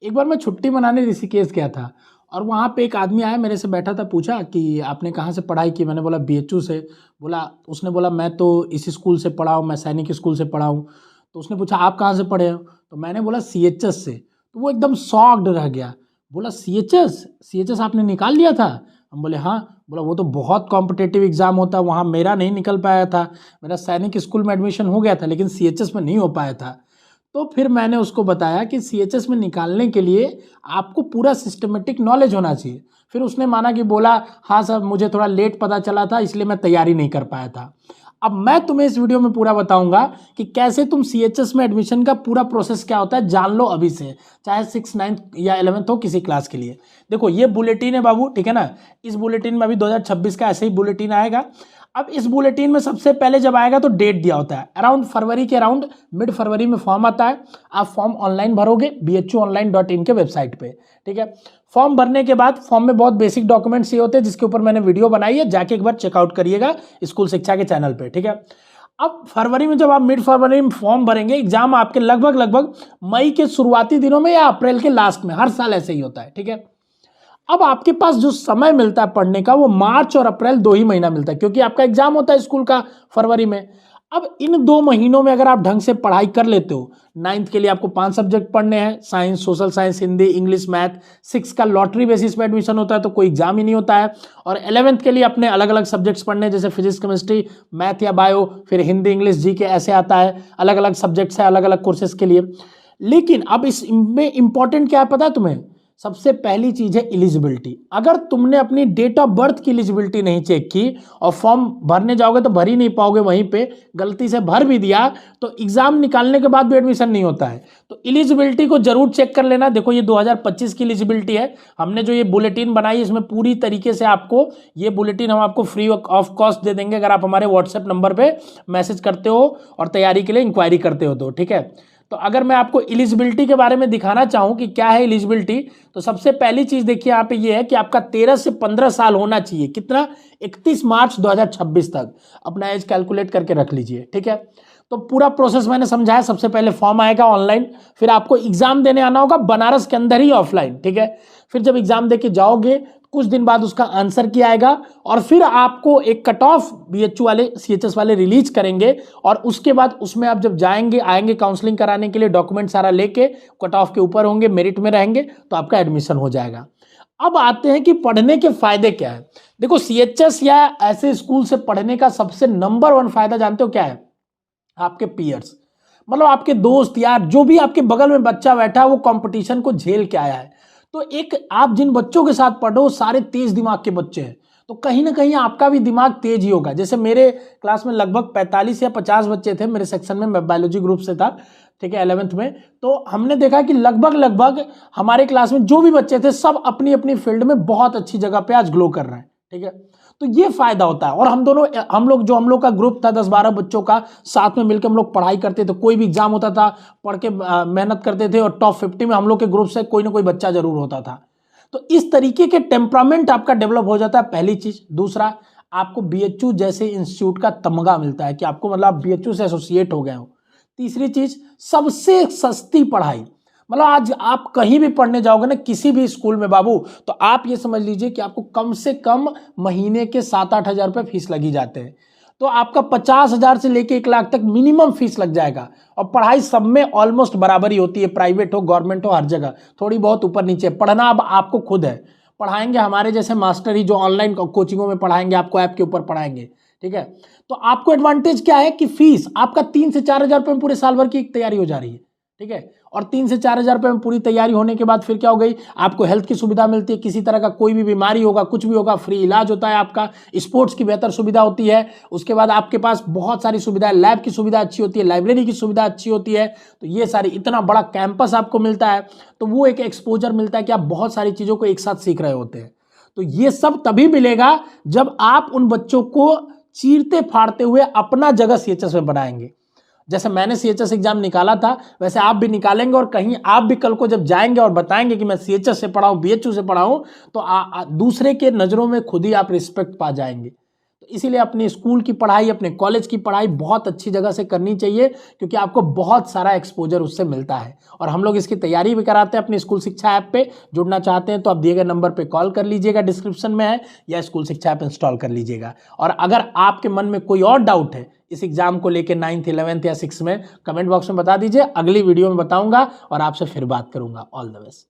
एक बार मैं छुट्टी मनाने ऋषिकेश गया था और वहाँ पे एक आदमी आया, मेरे से बैठा था, पूछा कि आपने कहाँ से पढ़ाई की। मैंने बोला बीएचयू से। बोला, उसने बोला मैं तो इस स्कूल से पढ़ा हूँ, मैं सैनिक स्कूल से पढ़ा हूँ। तो उसने पूछा आप कहाँ से पढ़े हो, तो मैंने बोला सीएचएस से। तो वो एकदम शॉक्ड रह गया। बोला सीएचएस, सीएचएस आपने निकाल लिया था। हम बोले हाँ। बोला वो तो बहुत कॉम्पिटेटिव एग्जाम होता है, वहाँ मेरा नहीं निकल पाया था। मेरा सैनिक स्कूल में एडमिशन हो गया था लेकिन सीएचएस में नहीं हो पाया था। तो फिर मैंने उसको बताया कि सीएचएस में निकालने के लिए आपको पूरा सिस्टमेटिक नॉलेज होना चाहिए। फिर उसने माना कि बोला हाँ सर, मुझे थोड़ा लेट पता चला था इसलिए मैं तैयारी नहीं कर पाया था। अब मैं तुम्हें इस वीडियो में पूरा बताऊंगा कि कैसे तुम सीएचएस में एडमिशन का पूरा प्रोसेस क्या होता है, जान लो अभी से, चाहे 6, 9 या 11th हो किसी क्लास के लिए। देखो ये बुलेटिन है बाबू, ठीक है ना। इस बुलेटिन में अभी 2026 का ऐसे ही बुलेटिन आएगा। अब इस बुलेटिन में सबसे पहले जब आएगा तो डेट दिया होता है, अराउंड फरवरी के अराउंड, मिड फरवरी में फॉर्म आता है। आप फॉर्म ऑनलाइन भरोगे bhuonline.in के वेबसाइट पे, ठीक है। फॉर्म भरने के बाद फॉर्म में बहुत बेसिक डॉक्यूमेंट्स ये होते हैं जिसके ऊपर मैंने वीडियो बनाई है, जाके एक बार चेकआउट करिएगा स्कूल शिक्षा के चैनल पे, ठीक है। अब फरवरी में जब आप मिड फरवरी में फॉर्म भरेंगे, एग्जाम आपके लगभग मई के शुरुआती दिनों में या अप्रैल के लास्ट में, हर साल ऐसे ही होता है, ठीक है। अब आपके पास जो समय मिलता है पढ़ने का वो मार्च और अप्रैल 2 ही महीना मिलता है, क्योंकि आपका एग्जाम होता है स्कूल का फरवरी में। अब इन 2 महीनों में अगर आप ढंग से पढ़ाई कर लेते हो, 9th के लिए आपको 5 सब्जेक्ट पढ़ने हैं, science, social science, Hindi, English, math. 6 का लॉटरी बेसिस पे एडमिशन होता है तो कोई एग्जाम ही नहीं होता है। और 11th के लिए अपने अलग अलग सब्जेक्ट्स पढ़ने हैं, जैसे फिजिक्स, केमिस्ट्री, मैथ या बायो, फिर हिंदी, इंग्लिश, जीके, ऐसे आता है। अलग अलग सब्जेक्ट्स है अलग अलग कोर्सेज के लिए। लेकिन अब इसमें इंपॉर्टेंट क्या है पता है तुम्हें? सबसे पहली चीज है एलिजिबिलिटी। अगर तुमने अपनी डेट ऑफ बर्थ की एलिजिबिलिटी नहीं चेक की और फॉर्म भरने जाओगे तो भर ही नहीं पाओगे, वहीं पे गलती से भर भी दिया तो एग्जाम निकालने के बाद भी एडमिशन नहीं होता है। तो एलिजिबिलिटी को जरूर चेक कर लेना। देखो ये 2025 की एलिजिबिलिटी है। हमने जो ये बुलेटिन बनाई इसमें पूरी तरीके से आपको ये बुलेटिन हम आपको फ्री ऑफ कॉस्ट दे देंगे अगर आप हमारे व्हाट्सएप नंबर पे मैसेज करते हो और तैयारी के लिए इंक्वायरी करते हो तो, ठीक है। तो अगर मैं आपको एलिजिबिलिटी के बारे में दिखाना चाहूं कि क्या है एलिजिबिलिटी, तो सबसे पहली चीज देखिए यहाँ पे ये है कि आपका 13 से 15 साल होना चाहिए। कितना? 31 मार्च 2026 तक अपना एज कैलकुलेट करके रख लीजिए, ठीक है। तो पूरा प्रोसेस मैंने समझाया। सबसे पहले फॉर्म आएगा ऑनलाइन, फिर आपको एग्जाम देने आना होगा बनारस के अंदर ही ऑफलाइन, ठीक है। फिर जब एग्जाम दे के जाओगे कुछ दिन बाद उसका आंसर की आएगा और फिर आपको एक कट ऑफ बीएचयू वाले, सीएचएस वाले रिलीज करेंगे और उसके बाद उसमें आप जब जाएंगे आएंगे काउंसलिंग कराने के लिए, डॉक्यूमेंट सारा लेके कट ऑफ के ऊपर होंगे, मेरिट में रहेंगे तो आपका एडमिशन हो जाएगा। अब आते हैं कि पढ़ने के फायदे क्या है। देखो सीएचएस या ऐसे स्कूल से पढ़ने का सबसे नंबर 1 फायदा जानते हो क्या है? आपके पीयर्स, मतलब आपके दोस्त यार, जो भी आपके बगल में बच्चा बैठा है वो कंपटीशन को झेल के आया है। तो एक आप जिन बच्चों के साथ पढ़ो सारे तेज दिमाग के बच्चे हैं, तो कहीं ना कहीं आपका भी दिमाग तेज ही होगा। जैसे मेरे क्लास में लगभग 45 या 50 बच्चे थे मेरे सेक्शन में, मैं बायोलॉजी ग्रुप से था, ठीक है, 11th में। तो हमने देखा कि लगभग हमारे क्लास में जो भी बच्चे थे सब अपनी अपनी फील्ड में बहुत अच्छी जगह पे आज ग्लो कर रहे हैं, ठीक है। तो ये फायदा होता है। और हम लोग का ग्रुप था 10-12 बच्चों का, साथ में मिलकर हम लोग पढ़ाई करते थे। कोई भी एग्जाम होता था पढ़ के मेहनत करते थे और टॉप 50 में हम लोग के ग्रुप से कोई ना कोई बच्चा जरूर होता था। तो इस तरीके के टेम्परामेंट आपका डेवलप हो जाता है, पहली चीज। दूसरा, आपको बीएचयू जैसे इंस्टीट्यूट का तमगा मिलता है कि आपको मतलब आप बीएचयू से एसोसिएट हो गए हो। तीसरी चीज, सबसे सस्ती पढ़ाई। मतलब आज आप कहीं भी पढ़ने जाओगे ना किसी भी स्कूल में बाबू, तो आप ये समझ लीजिए कि आपको कम से कम महीने के 7-8 हजार रुपये फीस लगी जाते हैं। तो आपका 50,000 से लेके 1 लाख तक मिनिमम फीस लग जाएगा। और पढ़ाई सब में ऑलमोस्ट बराबर ही होती है, प्राइवेट हो गवर्नमेंट हो, हर जगह थोड़ी बहुत ऊपर नीचे। पढ़ना अब आपको खुद है, पढ़ाएंगे हमारे जैसे मास्टर ही जो ऑनलाइन कोचिंगों में पढ़ाएंगे, आपको ऐप के ऊपर पढ़ाएंगे, ठीक है। तो आपको एडवांटेज क्या है कि फीस आपका 3 से 4 हजार रुपये में पूरे साल भर की तैयारी हो जा रही है, ठीक है। और 3 से 4 हजार रुपये में पूरी तैयारी होने के बाद फिर क्या हो गई, आपको हेल्थ की सुविधा मिलती है। किसी तरह का कोई भी बीमारी होगा, कुछ भी होगा, फ्री इलाज होता है आपका। स्पोर्ट्स की बेहतर सुविधा होती है। उसके बाद आपके पास बहुत सारी सुविधाएं, लैब की सुविधा अच्छी होती है, लाइब्रेरी की सुविधा अच्छी होती है। तो ये सारी, इतना बड़ा कैंपस आपको मिलता है, तो वो एक एक्सपोजर मिलता है कि आप बहुत सारी चीज़ों को एक साथ सीख रहे होते हैं। तो ये सब तभी मिलेगा जब आप उन बच्चों को चीरते फाड़ते हुए अपना जगह सीएचएस में बनाएंगे। जैसे मैंने सीएचएस एग्जाम निकाला था वैसे आप भी निकालेंगे, और कहीं आप भी कल को जब जाएंगे और बताएंगे कि मैं सीएचएस से पढ़ा हूं, बीएचयू से पढ़ा हूं, तो दूसरे के नजरों में खुद ही आप रिस्पेक्ट पा जाएंगे। तो इसीलिए अपने स्कूल की पढ़ाई, अपने कॉलेज की पढ़ाई बहुत अच्छी जगह से करनी चाहिए, क्योंकि आपको बहुत सारा एक्सपोजर उससे मिलता है। और हम लोग इसकी तैयारी भी कराते हैं अपनी स्कूल शिक्षा ऐप पे। जुड़ना चाहते हैं तो आप दिए गए नंबर पे कॉल कर लीजिएगा, डिस्क्रिप्शन में है, या स्कूल शिक्षा ऐप इंस्टॉल कर लीजिएगा। और अगर आपके मन में कोई और डाउट है इस एग्जाम को लेकर 9th 11th या 6th में, कमेंट बॉक्स में बता दीजिए, अगली वीडियो में बताऊंगा और आपसे फिर बात करूंगा। All the best.